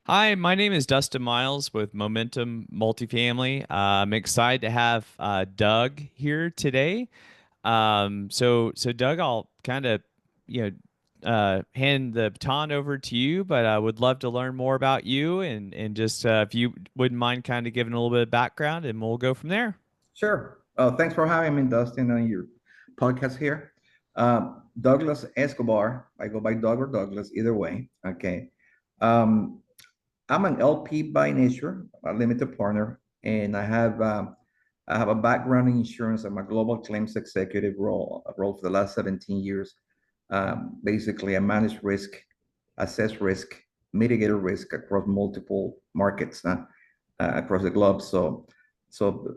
Hi, my name is Dustin Miles with Momentum Multifamily. I'm excited to have Doug here today. So Doug, I'll kind of, you hand the baton over to you, but I would love to learn more about you and just if you wouldn't mind kind of giving a little bit of background, and we'll go from there. Sure. Thanks for having me, Dustin, on your podcast here. Douglas Escobar. I go by Doug or Douglas, either way. Okay. Um, I'm an LP by nature, a limited partner, and I have a background in insurance. I'm a global claims executive role for the last 17 years. Basically, I manage risk, assess risk, mitigate risk across multiple markets across the globe. So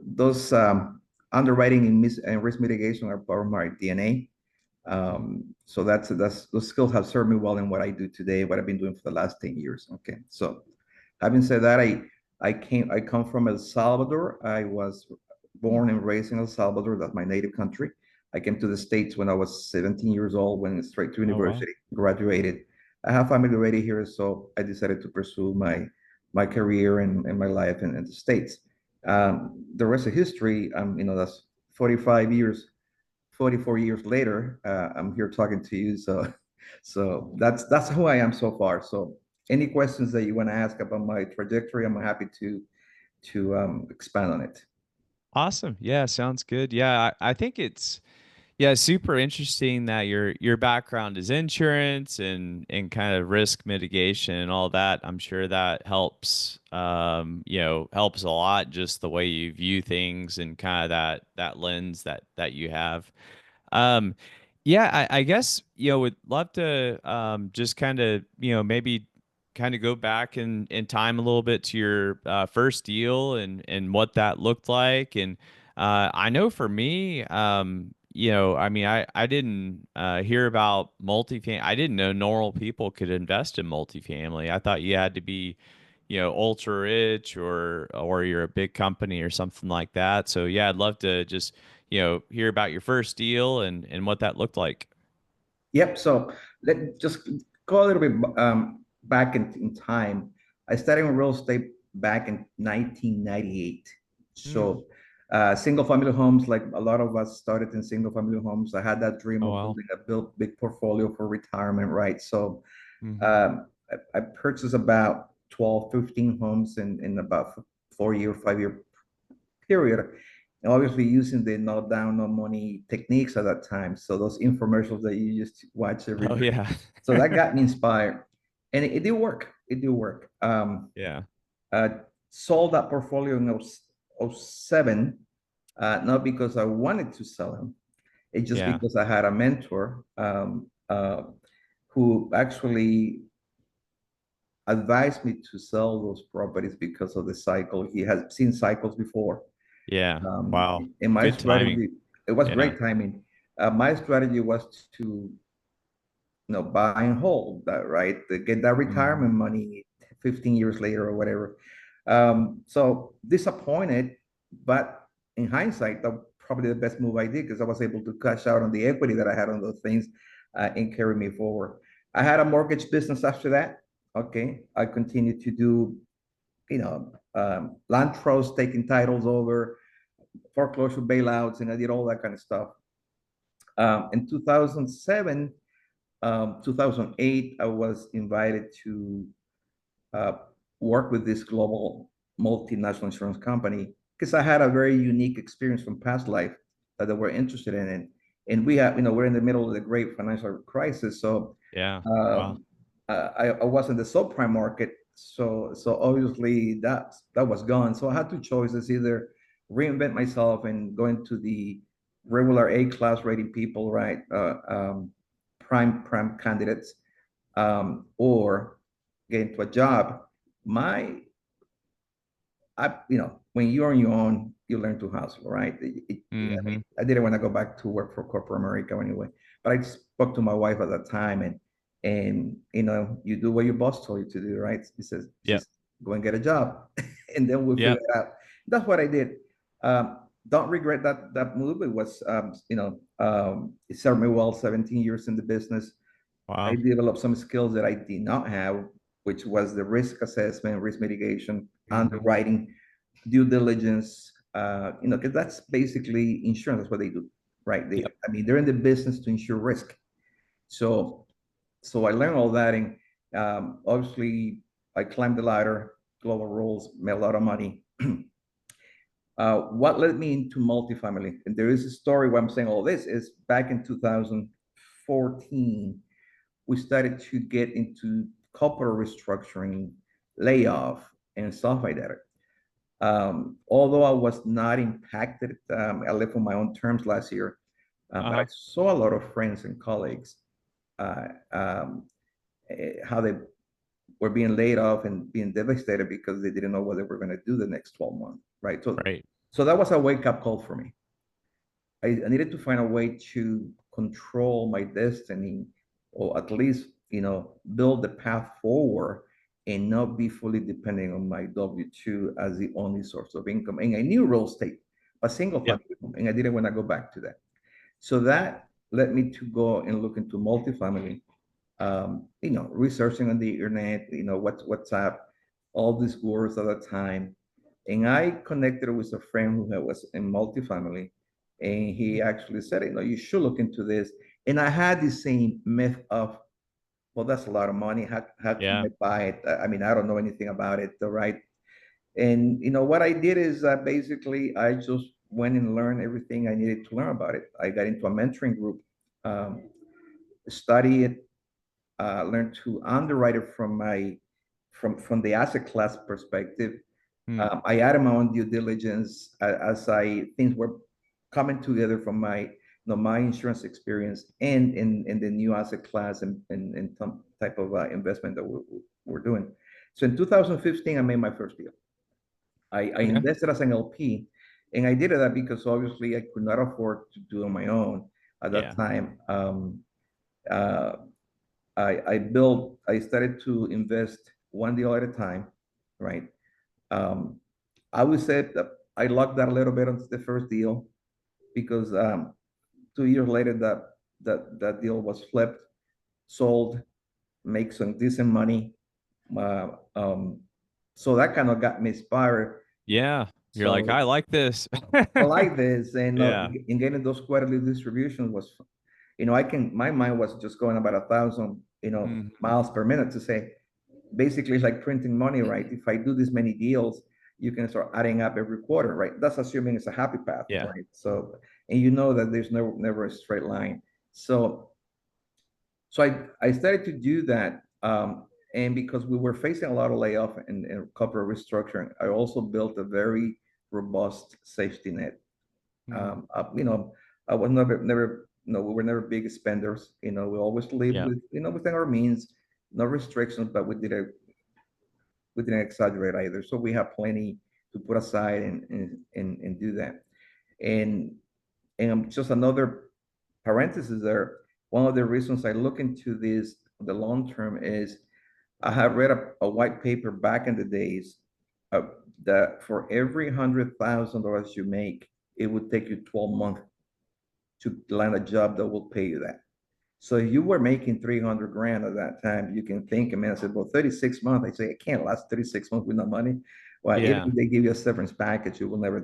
those underwriting and risk mitigation are part of my DNA. So that's those skills have served me well in what I do today, what I've been doing for the last 10 years. Okay. So having said that, I come from El Salvador. I was born and raised in El Salvador. That's my native country. I came to the States when I was 17 years old, went straight to Oh, wow. university, graduated. I have family already here, so I decided to pursue my career and my life in the States. The rest of history, that's 45 years, 44 years later, I'm here talking to you. So that's who I am so far. So any questions that you want to ask about my trajectory, I'm happy to expand on it. Awesome. Yeah, sounds good. Yeah, I think it's yeah, super interesting that your background is insurance and kind of risk mitigation and all that. I'm sure that helps helps a lot just the way you view things and kind of that lens that you have. Um yeah, I guess would love to just kind of, maybe kind of go back in time a little bit to your first deal and what that looked like. And I know for me, I mean, I didn't hear about multifamily. I didn't know normal people could invest in multifamily. I thought you had to be, ultra rich or you're a big company or something like that. So yeah, I'd love to just, hear about your first deal and what that looked like. Yep. So let just go a little bit back in time. I started in real estate back in 1998. Hmm. So single family homes, like a lot of us started in single family homes. I had that dream Oh, of wow. building a big portfolio for retirement, right? So Hmm. I purchased about 12, 15 homes in about 4 year, 5 year period. And obviously using the no down, no money techniques at that time. So those infomercials that you used to watch every Oh, day. yeah. So that got me inspired. And it did work. It did work. Yeah. Uh, Sold that portfolio in '07, not because I wanted to sell them. It's just Yeah. because I had a mentor who actually advised me to sell those properties because of the cycle. He has seen cycles before. Yeah. Um, Wow. in my Good timing. strategy, it was Yeah. great timing. My strategy was to, buy and hold that, right? To get that Hmm. retirement money 15 years later or whatever. So disappointed, but in hindsight, that probably the best move I did because I was able to cash out on the equity that I had on those things and carry me forward. I had a mortgage business after that. Okay. I continued to do, land trusts, taking titles over, foreclosure bailouts, and I did all that kind of stuff. In 2007, 2008, I was invited to uh, work with this global multinational insurance company because I had a very unique experience from past life that they were interested in. And we have, we're in the middle of the great financial crisis. So Yeah. Wow. um, I was in the subprime market. So obviously that was gone. So I had two choices: either reinvent myself and go into the regular A class rating people, right? Prime candidates, or get into a job. My, when you're on your own, you learn to hustle, right? I mean, Hmm. I didn't want to go back to work for corporate America anyway. But I spoke to my wife at that time, and you do what your boss told you to do, right? She Yep. says, go and get a job, and then we'll figure Yep. it out. That's what I did. Don't regret that move. It was, it served me well. 17 years in the business. I Wow. developed some skills that I did not have which was the risk assessment, risk mitigation, Hmm. underwriting, due diligence. Because that's basically insurance. That's what they do, right? Yep. I mean, they're in the business to insure risk. So, so I learned all that, and obviously, I climbed the ladder, global roles, made a lot of money. What led me into multifamily? And there is a story why I'm saying all this is back in 2014, we started to get into corporate restructuring, layoff, and stuff like that. Although I was not impacted, I left on my own terms last year, but I Uh-huh. saw a lot of friends and colleagues how they were being laid off and being devastated because they didn't know what they were going to do the next 12 months, right? So, Right. so that was a wake up call for me. I needed to find a way to control my destiny, or at least, build the path forward and not be fully dependent on my W-2 as the only source of income. And I knew real estate, a single Yep. family home, and I didn't want to go back to that. So that led me to go and look into multifamily, researching on the internet, what's up, all these words at the time. And I connected with a friend who was in multifamily, and he actually said, you should look into this. And I had the same myth of, well, that's a lot of money. How can Yeah. I buy it? I mean, I don't know anything about it, right? And what I did is basically I just went and learned everything I needed to learn about it. I got into a mentoring group, um, study it, learn to underwrite it from the asset class perspective. Mm. I added my own due diligence as I things were coming together from my insurance experience and in the new asset class and some type of investment that we're doing. So in 2015, I made my first deal. I Okay. invested as an LP, and I did that because obviously I could not afford to do it on my own at that Yeah. time. Uh, I started to invest one deal at a time, right? Um, I would say that I lucked that a little bit on the first deal because 2 years later that deal was flipped, sold, make some decent money. Uh, um, so that kind of got me inspired. Yeah. You're like, So I like this. I like this, and Yeah. in getting those quarterly distributions was, my mind was just going about 1,000, Hmm. miles per minute to say, basically it's like printing money, right? If I do this many deals, you can start adding up every quarter, right? That's assuming it's a happy path, Yeah. right? So, and you know that there's never a straight line. So I started to do that. And because we were facing a lot of layoff and corporate restructuring, I also built a very robust safety net. Mm. I was never, we were never big spenders. We always lived Yeah. within our means, no restrictions, but we didn't exaggerate either. So we have plenty to put aside and do that. And just another parenthesis there. One of the reasons I look into this, the long term, is I have read a white paper back in the days uh, that for every $100,000 you make, it would take you 12 months to land a job that will pay you that. So if you were making 300 grand at that time, you can think, man, I said, well, 36 months. I say, I can't last 36 months with no money. Well, even Yeah. if they give you a severance package, you will never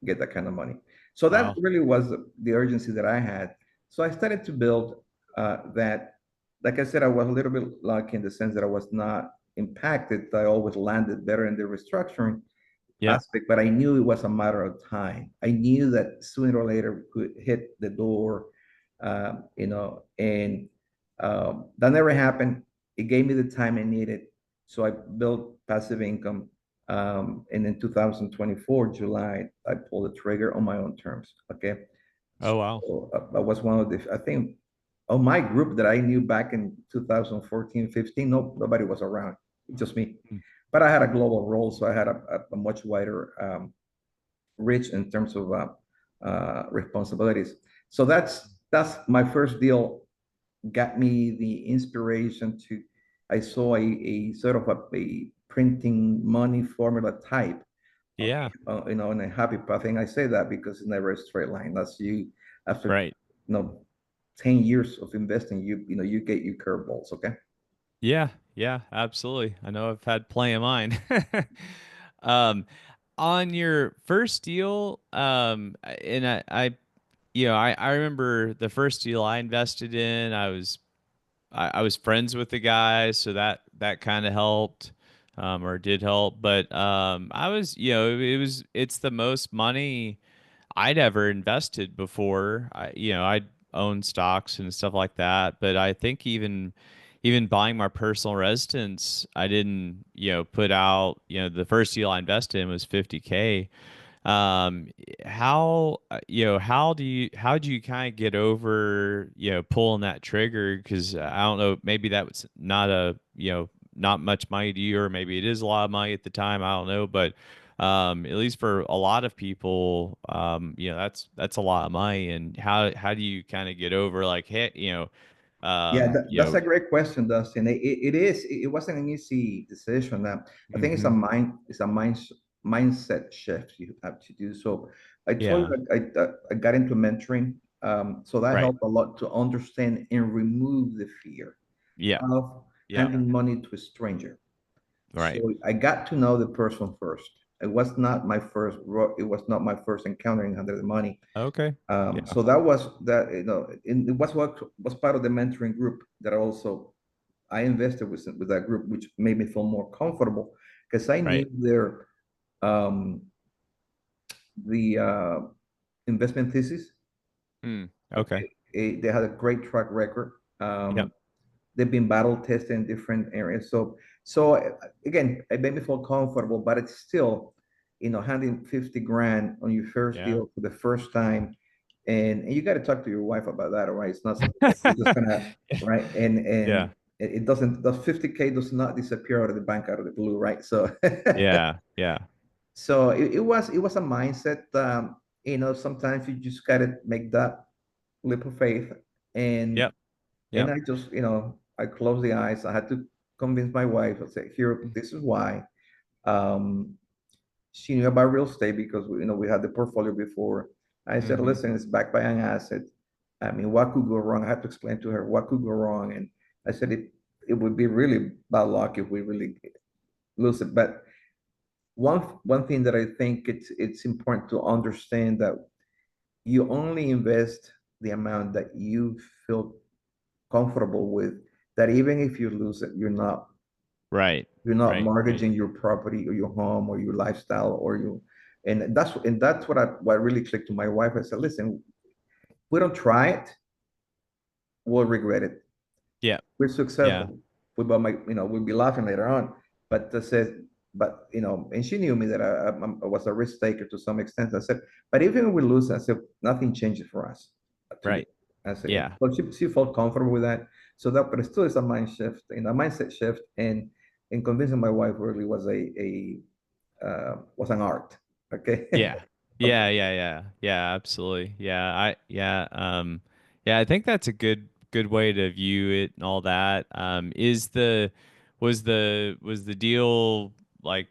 get that kind of money. So that Wow. really was the urgency that I had. So I started to build that. Like I said, I was a little bit lucky in the sense that I was not impacted. I always landed better in the restructuring Yep. aspect, but I knew it was a matter of time. I knew that sooner or later we could hit the door, and that never happened. It gave me the time I needed. So I built passive income. And in 2024, July, I pulled the trigger on my own terms. Okay. Oh, wow. So I was one of I think, of my group that I knew back in 2014, 15, no, nobody was around, just me. Mm. But I had a global role, so I had a much wider reach in terms of responsibilities. So that's my first deal. Got me the inspiration to. I saw a sort of a printing money formula type. Okay, Yeah. in a happy path. And I say that because it's never a straight line. That's you after Right. 10 years of investing, you get your curveballs. Okay. Yeah. Yeah, absolutely. I know I've had plenty of mine. Um, on your first deal, and I remember the first deal I invested in, I was friends with the guy, so that kind of helped, or did help. But I was, it's the most money I'd ever invested before. I'd owned stocks and stuff like that, but I think even buying my personal residence, I didn't, put out, the first deal I invested in was 50K. um how do you kind of get over, pulling that trigger? Because I don't know, maybe that was not not much money to you, or maybe it is a lot of money at the time, I don't know. But at least for a lot of people, that's a lot of money. And how do you kind of get over, like, hey, Yeah, you that's know a great question, Dustin. It is. It wasn't an easy decision. I think hmm it's a mindset shift you have to do. So I told you yeah, I got into mentoring. So that right, helped a lot to understand and remove the fear yeah, of yeah, handing money to a stranger. So right, I got to know the person first. It was not my first encountering handling the money. okay, yeah, So that was that, it was what was part of the mentoring group that I invested with that group, which made me feel more comfortable because I knew right, um, the investment thesis. okay, Okay, they had a great track record. yep, They've been battle tested in different areas. So again, it made me feel comfortable, but it's still, handing 50 grand on your first yeah. deal for the first time. And you got to talk to your wife about that, all right? It's not something that you're just gonna, right? And Yeah. it doesn't, the 50K does not disappear out of the bank out of the blue, right? So Yeah. Yeah. so it was a mindset. Sometimes you just gotta make that leap of faith. And Yep. and Yep. I just, I closed the eyes. I had to convince my wife. I said, here, this is why. Um, she knew about real estate because we had the portfolio before. I said, Mm-hmm. listen, it's backed by an asset. I mean, what could go wrong? I had to explain to her what could go wrong. And I said it would be really bad luck if we really lose it. But one thing that I think it's important to understand that you only invest the amount that you feel comfortable with, that even if you lose it, Right. you're not Right. Right. mortgaging your property or your home or your lifestyle or you. And that's what really clicked to my wife. I said, listen, we don't try it, we'll regret it. Yeah. We're Yeah. successful. We'll be laughing later on. But I said, and she knew me that I was a risk taker to some extent. I said, but even if we lose, I said, nothing changes for us today. Right. I said, Yeah. well, she felt comfortable with that. So that, but it still is a mindset shift, and convincing my wife really was an art. Okay. Yeah. Yeah. Yeah. Yeah. Yeah. Absolutely. Yeah. I think that's a good way to view it and all that. Was the deal like,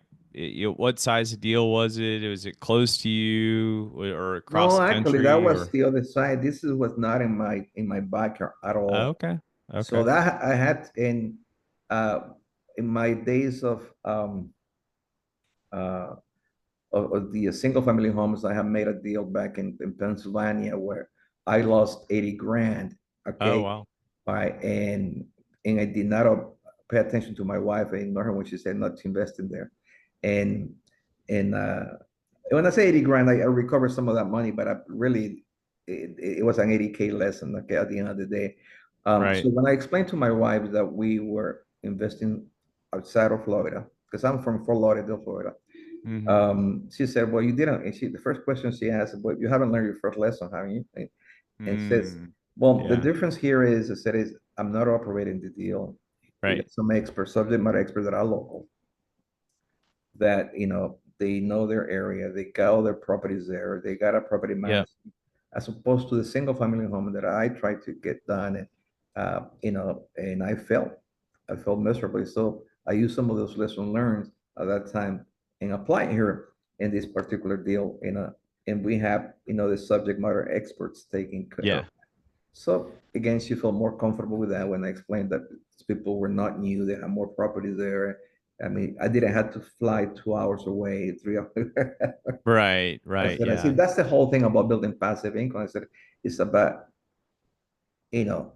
what size of deal was it? Was it close to you, or across No, the actually, that country, was or? the other side. Was not in my backyard at Oh, all. okay. So Okay. that I had uh, in my days uh, of the single family homes, I have made a deal back in Pennsylvania where I lost 80 grand. Oh, Okay. wow. Right. And I did not pay attention to my wife. I ignored her when she said not to invest in there. And and when I say 80 grand, I recovered some of that money, but it was an 80K lesson, okay, at the end of the day. So Right. when I explained to my wife that we were investing outside of Florida, because I'm from Fort Lauderdale, Florida, Mm-hmm. she said, well, you didn't. And the first question she asked, but you haven't learned your first lesson, have you? And says, Mm. well, the Yeah. difference here is, I said, is I'm not operating the deal. We Right. got some experts, subject matter experts that are local, that they know their area, they got all their properties there, they got a property Yep. management, as opposed to the single family home that I tried to get done. And and I felt miserably. So I used some of those lessons learned at that time and apply here in this particular deal. And we have the subject matter experts taking care of. Yeah. So again, she felt more comfortable with that when I explained that People were not new. They had more property there. I mean, I didn't have to fly 2 hours away, 3 hours. Right, I right, said, I see, yeah. that's the whole thing about building passive income. I said, it's about, you know,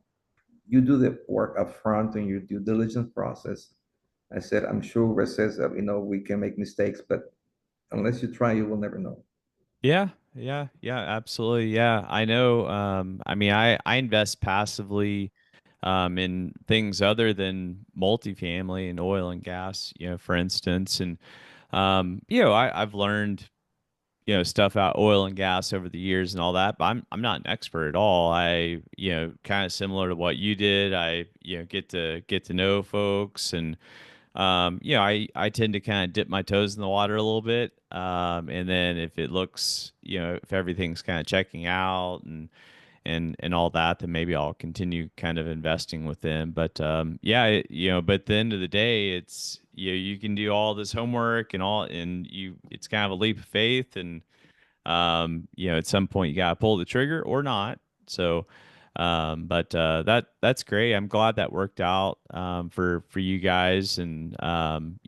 you do the work up front and your due diligence process. I said, I'm sure Res says that, we can make mistakes, but unless you try, you will never know. Yeah, yeah, yeah, absolutely. Yeah. I know I mean I invest passively in things other than multifamily and oil and gas, for instance. And I've learned stuff about oil and gas over the years and all that, but I'm not an expert at all. I kind of similar to what you did. I get to know folks, and I tend to kind of dip my toes in the water a little bit, and then if it looks, if everything's kind of checking out and all that, then maybe I'll continue kind of investing with them. But but at the end of the day, it's you can do all this homework and all, and it's kind of a leap of faith, and at some point you gotta pull the trigger or not. So, but that's great. I'm glad that worked out for you guys, and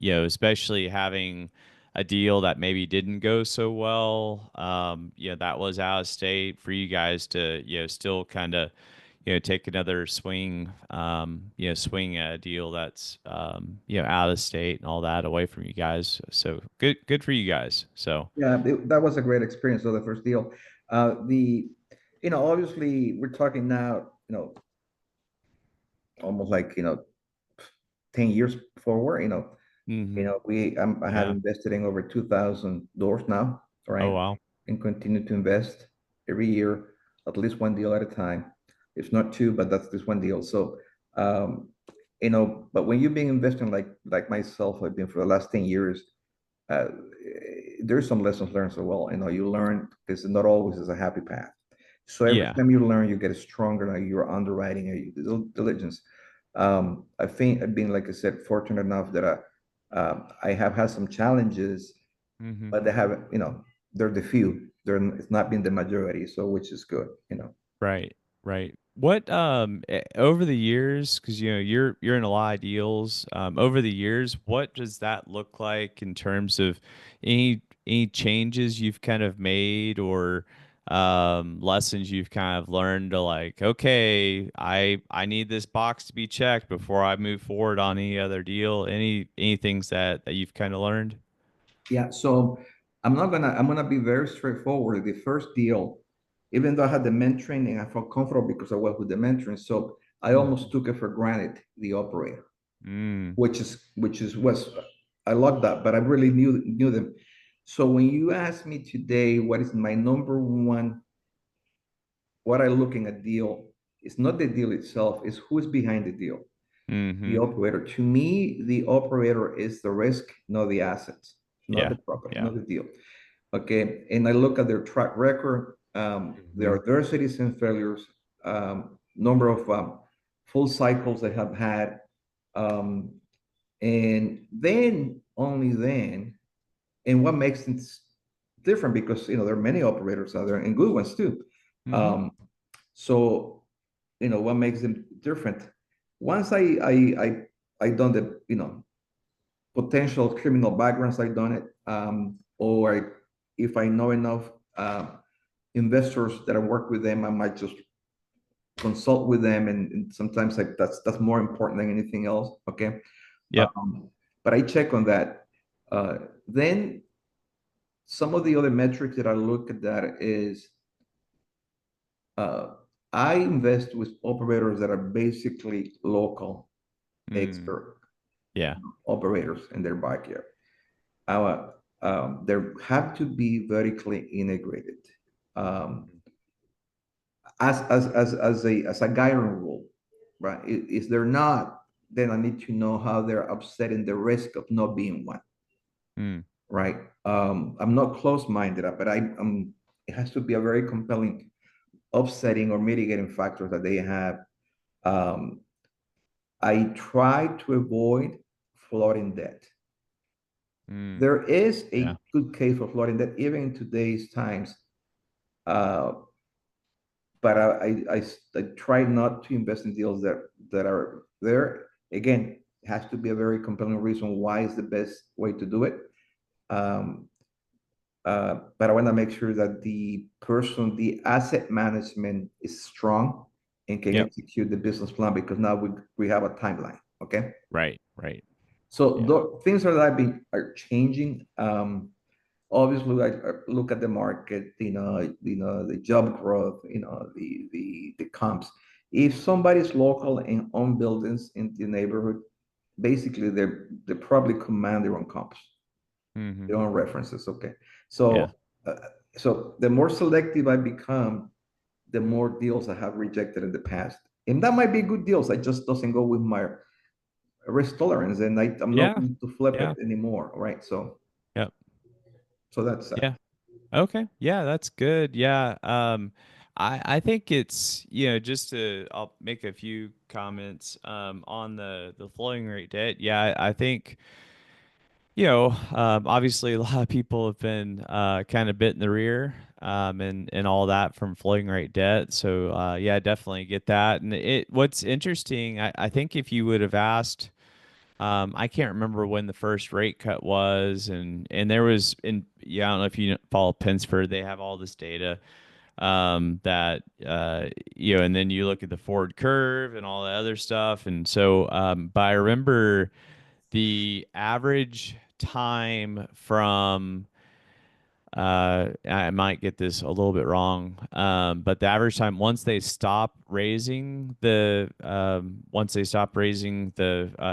especially having a deal that maybe didn't go so well. That was out of state for you guys to still kind of take another swing. Swing at a deal that's out of state and all that away from you guys. So good for you guys. So. Yeah, that was a great experience. So the first deal, obviously we're talking now, almost like, 10 years forward, Hmm. I have Yeah. invested in over 2,000 doors now, Oh right? wow. And continue to invest every year, at least one deal at a time. If not two, but that's just one deal. So, but when you've been investing like myself, I've been for the last 10 years, uh, there's some lessons learned as well. You learn because not always is a happy path. So every Yeah. time you learn, you get stronger. Like your underwriting and your due diligence. I think I've been, like I said, fortunate enough that I have had some challenges, Hmm. but they have, they're the few. It's not been the majority, so which is good. Right. Right. What over the years, because you're in a lot of deals. Over the years, what does that look like in terms of any changes you've kind of made, or lessons you've kind of learned to, like, okay, I need this box to be checked before I move forward on any other deal. Any things that you've kind of learned? Yeah, so I'm gonna be very straightforward. The first deal, even though I had the mentoring and I felt comfortable because I was with the mentoring, so I almost Mhm. took it for granted, the operator, Mm. which is was I loved that, but I really knew them. So when you ask me today what is my number one, what I looking at deal, it's not the deal itself, it's who is behind the deal. The Mm-hmm. operator. To me, the operator is the risk, not the assets, not Yeah. the property, Yeah. not the deal. Okay, and I look at their track record, their Hmm. adversities and failures, number of full cycles they have had, um, and then only then, and what makes it different, because there are many operators out there and good ones too. Hmm. Um, so what makes them different? Once I done the potential criminal backgrounds, I done it, or if I know enough investors that I work with them, I might just consult with them, and sometimes like that's more important than anything else. Okay, Yep. um, but I check on that. Then some of the other metrics that I look at that is uh, I invest with operators that are basically local Mm. expert Yeah. operators in their backyard. There have to be vertically integrated. Um, as a guiding rule, right? If they're not, then I need to know how they're upsetting the risk of not being one, Mm. right? I'm not close-minded, but it has to be a very compelling offsetting or mitigating factor that they have. Um, I try to avoid floating debt. Mm. There is Yeah. a good case for floating debt even in today's times. Uh, but I try not to invest in deals that are there. Again, it has to be a very compelling reason why is the best way to do it. Um, but I want to make sure that the asset management is strong and can Yep. execute the business plan because now we have a timeline. Okay. Right. Right. So Yeah. the things that are changing. Obviously, I look at the market, the job growth, the comps. If somebody's local and own buildings in the neighborhood, basically they probably command their own comps, Hmm. their own references. Okay, Yeah. so uh, so the more selective I become, the more deals I have rejected in the past, and that might be good deals. I just doesn't go with my risk tolerance, and I'm not Yeah. going to flip it Yeah. anymore. Right, Yep. so that's that. Yeah. Okay. Yeah, that's good. Yeah. I think it's, just I'll make a few comments on the floating rate debt. Yeah, I think, obviously a lot of people have been kind of bit in the rear and all that from floating rate debt. So yeah, I definitely get that. And what's interesting, I think if you would have asked, I can't remember when the first rate cut was, and there was in yeah, I don't know if you follow Pensford, they have all this data that and then you look at the forward curve and all the other stuff, and so but I remember the average time from I might get this a little bit wrong, but the average time once they stop raising the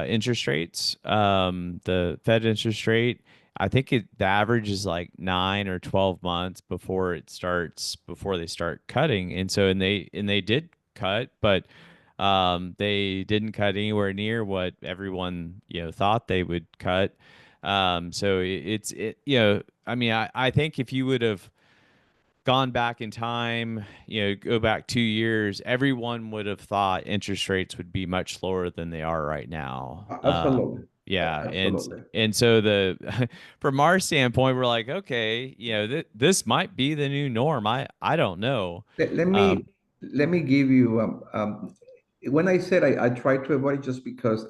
interest rates, the Fed interest rate, I think the average is like 9 or 12 months before they start cutting, and they did cut, but they didn't cut anywhere near what everyone thought they would cut. So it's it you know I mean, I think if you would have gone back in time, go back 2 years, everyone would have thought interest rates would be much lower than they are right now. Absolutely. Yeah, and Absolutely. and so from our standpoint, we're like, okay, this might be the new norm. I don't know. Let, let Um, me let me give you when I said I try to avoid it just because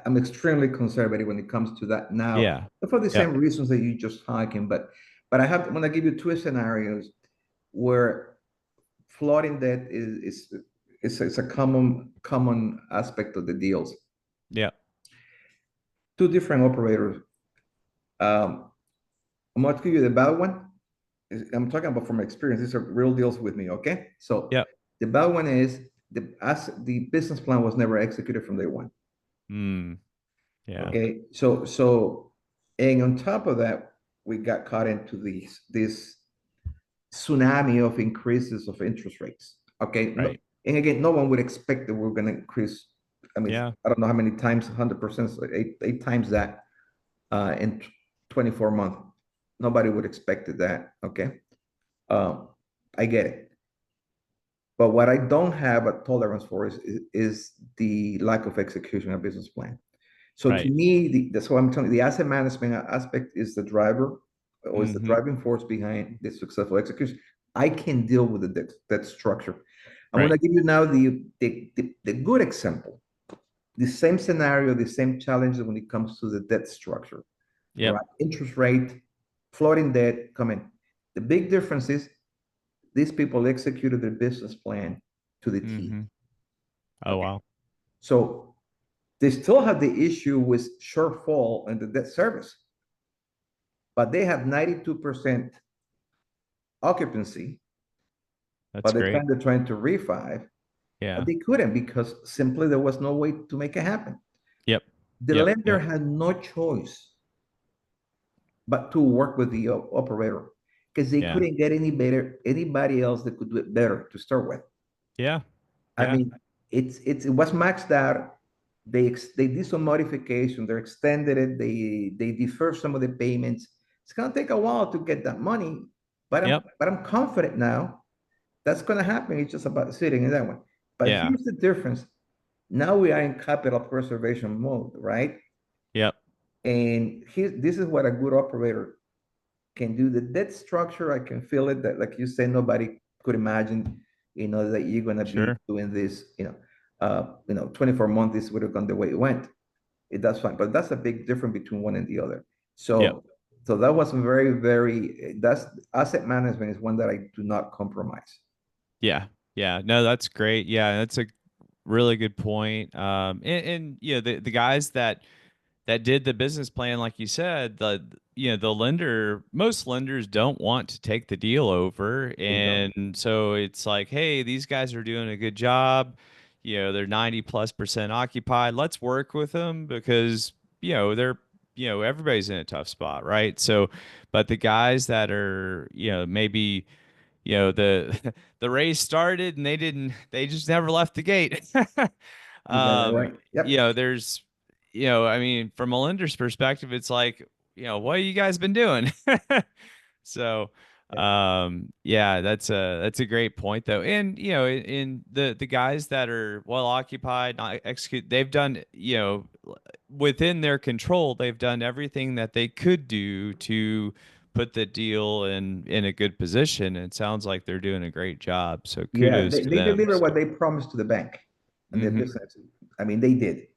I'm extremely conservative when it comes to that now, yeah, for the yep, same reasons that you just talking, but I'm gonna give you two scenarios where flooding debt is a common aspect of the deals. yep, Two different operators. Um, I'm going to give you the bad one. I'm talking about from experience. These are real deals with me. Okay, so yep, the bad one is the business plan was never executed from day one. mm, yeah, Okay, and on top of that, we got caught into this tsunami of increases of interest rates. Okay, no, right, and again, no one would expect that we're going to increase. I mean, yeah, I don't know how many times, 100%, so eight times that in 24 months. Nobody would expect that. Okay, um, I get it. But what I don't have a tolerance for is the lack of execution of business plan. So to right, me, that's what I'm telling you, the asset management aspect is the driver or is the mm-hmm, driving force behind the successful execution. I can deal with the debt structure. I'm going right, to give you now the good example, the same scenario, the same challenges when it comes to the debt structure, yep, right? Interest rate, floating debt, come in. The big difference is these people executed their business plan to the T. mm-hmm. Oh Okay. wow, So they still have the issue with shortfall in the debt service, but they have 92% occupancy by that's the great. time they're trying to refi, but Yeah, they couldn't because simply there was no way to make it happen. yep, The yep, lender yep, had no choice but to work with the operator because they yeah, couldn't get anybody else that could do it better to start with. yeah, I yeah, mean, it was maxed out. They did some modification. They extended it. They defer some of the payments. It's gonna take a while to get that money, yep, but I'm confident now that's gonna happen. It's just about sitting in that one. But yeah, here's the difference. Now we are in capital preservation mode, right? yep, And this is what a good operator can do. The debt structure, I can feel it. That, like you said, nobody could imagine, that you're gonna be sure, doing this. you know, 24 months, this would have gone the way it went. That's fine. But that's a big difference between one and the other. Yep. So that was very, that's asset management is one that I do not compromise. Yeah. Yeah. No, that's great. Yeah, that's a really good point. And you know, the guys that did the business plan, like you said, the lender, most lenders don't want to take the deal over, They don't. and so it's like, hey, these guys are doing a good job. They're 90+% occupied. Let's work with them because they're everybody's in a tough spot, right? So, but the guys that are maybe the the race started and they just never left the gate. You got it um right. Yep. there's I mean, from a lender's perspective, it's like, what have you guys been doing? So Yep. yeah, that's a great point though. And in the guys that are well occupied, not execute, they've done, within their control, they've done everything that they could do to put the deal in a good position. And it sounds like they're doing a great job. So Yeah, kudos they, to they them. deliver what So they promised to the bank and their mhm. business. I mean, they did.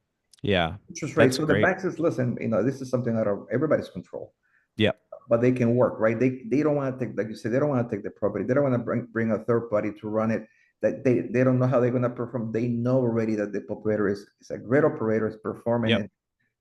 Yeah, Interest rates. that's So the great. bank says, listen, this is something out of everybody's control, Yep. but they can work, right? They don't want to take, like you said, they don't want to take the property. They don't want to bring a third party to run it. That they don't know how they're going to perform. They know already that the operator is a great operator, is performing Yep. it,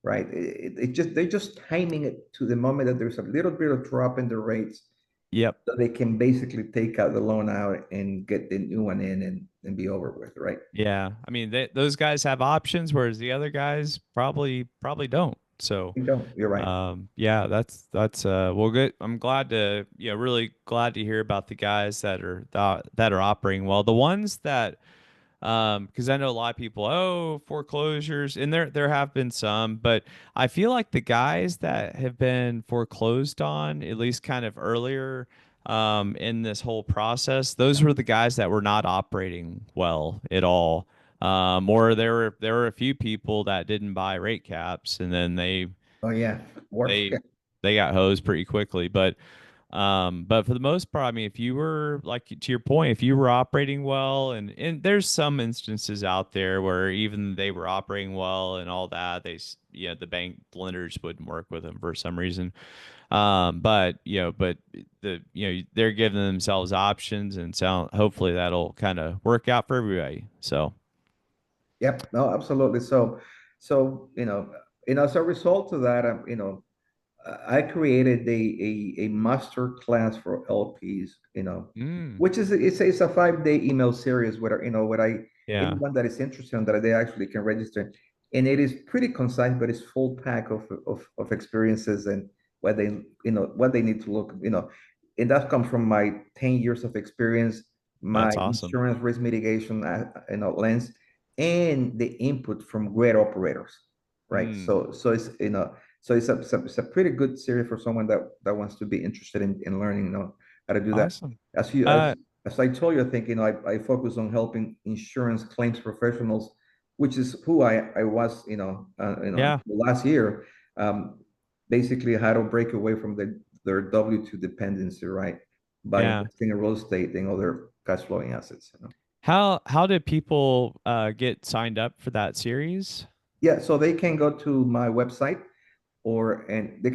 right? It just they're just timing it to the moment that there's a little bit of drop in the rates, Yep. so they can basically take out the loan out and get the new one in and be over with, right? Yeah, I mean, those guys have options, whereas the other guys probably don't. So, You don't. You're right. yeah, that's well, good. I'm glad to, really glad to hear about the guys that are operating well. The ones that because I know a lot of people, oh, foreclosures, and there have been some, but I feel like the guys that have been foreclosed on, at least kind of earlier in this whole process, those were the guys that were not operating well at all. Or there were a few people that didn't buy rate caps, and then Oh yeah, worse. they they got hosed pretty quickly. But for the most part, I mean, if you were like to your point, if you were operating well, and there's some instances out there where even they were operating well and all that, the bank lenders wouldn't work with them for some reason. But they're giving themselves options, and so hopefully that'll kind of work out for everybody. So, Yep. No, absolutely. So as a result of that, I created a master class for LPs, mm, which is it's a 5-day email series where where I yeah, anyone that is interested in that they actually can register, and it is pretty concise, but it's full pack of experiences and what they need to look, and that comes from my 10 years of experience, my that's awesome. insurance risk mitigation, lens, and the input from great operators, right? Mm, So it's a pretty good series for someone that wants to be interested in learning, how to do that. awesome. As you Uh, as I told you, I think I focus on helping insurance claims professionals, which is who I was, yeah, last year. Basically, how to break away from their W-2 dependency, right? By yeah. investing in real estate and other cash flowing assets. How did people get signed up for that series? Yeah, so they can go to my website and they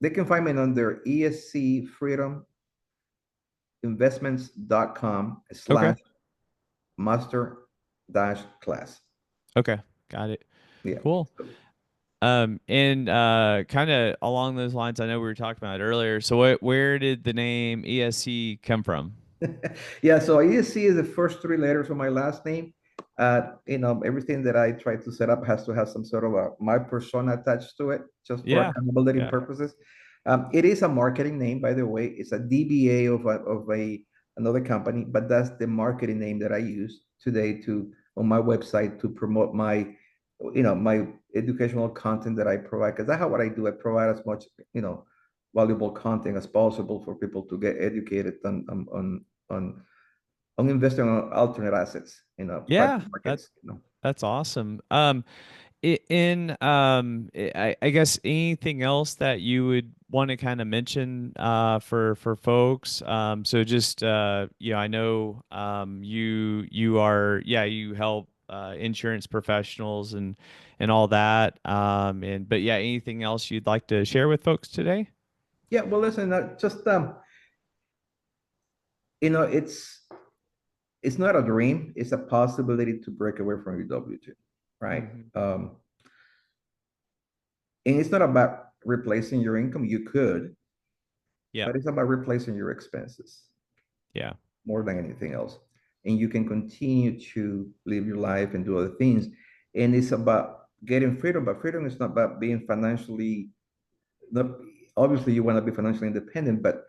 can find me under escfreedominvestments.com Okay. slash master dash class. Okay. Got it. Yeah. Cool. And kind of along those lines, I know we were talking about it earlier. So where did the name ESC come from? Yeah, so ESC is the first three letters of my last name. Everything that I try to set up has to have some sort of my persona attached to it, just for Yeah. accountability Yeah. purposes. It is a marketing name, by the way. It's a DBA of another company, but that's the marketing name that I use today to on my website to promote my educational content that I provide. Because that's how what I do. I provide as much you know valuable content as possible for people to get educated on investing on alternate assets in private Yeah. markets. That's awesome. I guess anything else that you would want to kind of mention for folks. So just I know you are, yeah, you help insurance professionals and all that. And but yeah, anything else you'd like to share with folks today? Yeah, well, listen, just it's not a dream; it's a possibility to break away from your W-2, right? Hmm. And it's not about replacing your income. You could, Yep. but it's about replacing your expenses Yeah. more than anything else. And you can continue to live your life and do other things. And it's about getting freedom, but freedom is not about being financially, not, obviously you want to be financially independent, but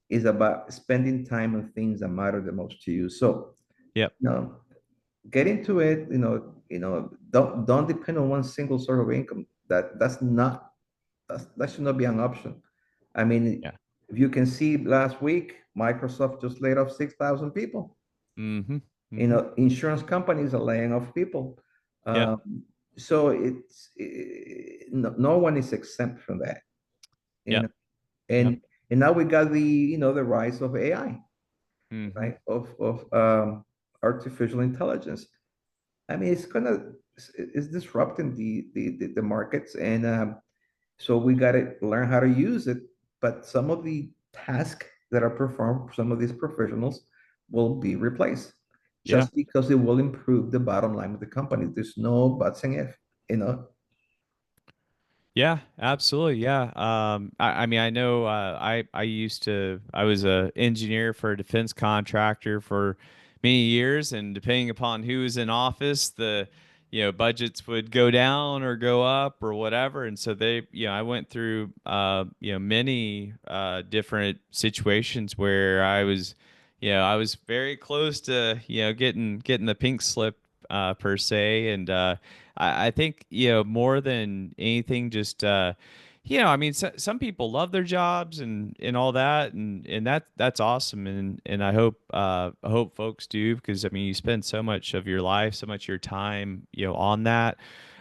it's about spending time on things that matter the most to you. So, Yep. you know, get into it, don't depend on one single source of income. That should not be an option. I mean, Yeah. if you can see last week, Microsoft just laid off 6,000 people. Hmm. Hmm. Insurance companies are laying off people. Yep. So no one is exempt from that. You Yep. know, Yep. and now we got the rise of AI, Hmm. right? Of artificial intelligence. I mean, it's disrupting the markets, and so we got to learn how to use it. But some of the tasks that are performed, some of these professionals will be replaced Yeah. just because it will improve the bottom line of the company. There's no buts and if, you know. Yeah, absolutely. Yeah. I mean, I know, I used to, I was a engineer for a defense contractor for many years, and depending upon who was in office, budgets would go down or go up or whatever. And so I went through, many, different situations where I was very close to, getting the pink slip, per se. And, I think, more than anything, just I mean, some people love their jobs and all that, and that's awesome, and I hope folks do, because I mean, you spend so much of your life, so much of your time, on that.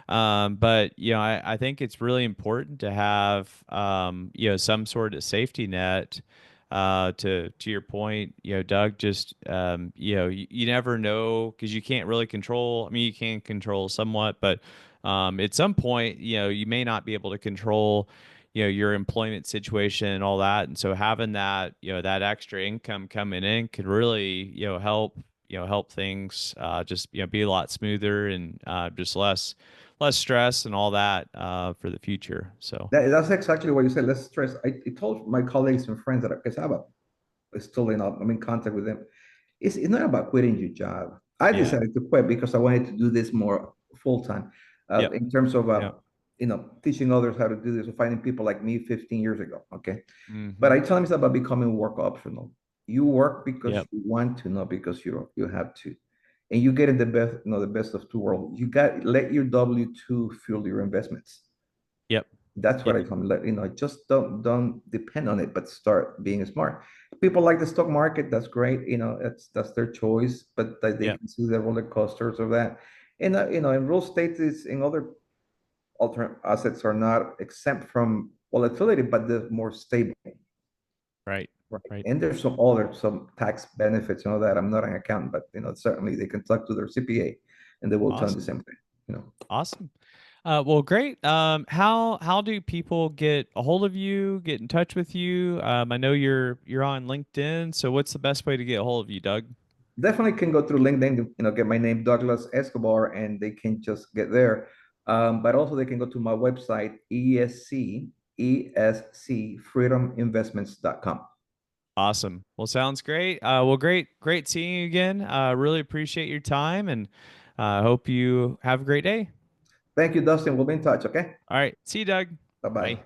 But I think it's really important to have some sort of safety net. To your point, Doug, just you never know, because you can't really control. I mean, you can control somewhat, but at some point, you may not be able to control, your employment situation and all that. And so having that, that extra income coming in could really, help things, just, be a lot smoother, and just less stress and all that, for the future. So, That's exactly what you said. Let's stress. I told my colleagues and friends that because I'm still I'm in contact with them. It's not about quitting your job. I yeah. decided to quit because I wanted to do this more full time, Yep. in terms of Yep. teaching others how to do this or finding people like me 15 years ago. Okay, but Hmm. I tell them it's about becoming work optional. You work because Yep. you want to, not because you have to, and you get in the best of two worlds. You got let your W-2 fuel your investments. Yep. That's what Yep. I tell them. Just don't depend on it, but start being smart. People like the stock market. That's great. That's their choice, but that they Yep. can see the roller coasters of that. And in real estate is in other alternate assets are not exempt from volatility, but they're more stable, Right. right? Right. And there's some tax benefits and all that. I'm not an accountant, but certainly they can talk to their CPA, and they will tell them the Awesome. same thing. You know. Awesome. Well, great. How do people get a hold of you, get in touch with you? I know you're on LinkedIn, so what's the best way to get a hold of you, Doug? Definitely can go through LinkedIn, get my name, Douglas Escobar, and they can just get there. But also they can go to my website, ESCFreedominvestments.com. Awesome. Well, sounds great. Well, great seeing you again. Really appreciate your time, and hope you have a great day. Thank you, Dustin. We'll be in touch, okay? All right. See you, Doug. Bye. Bye-bye.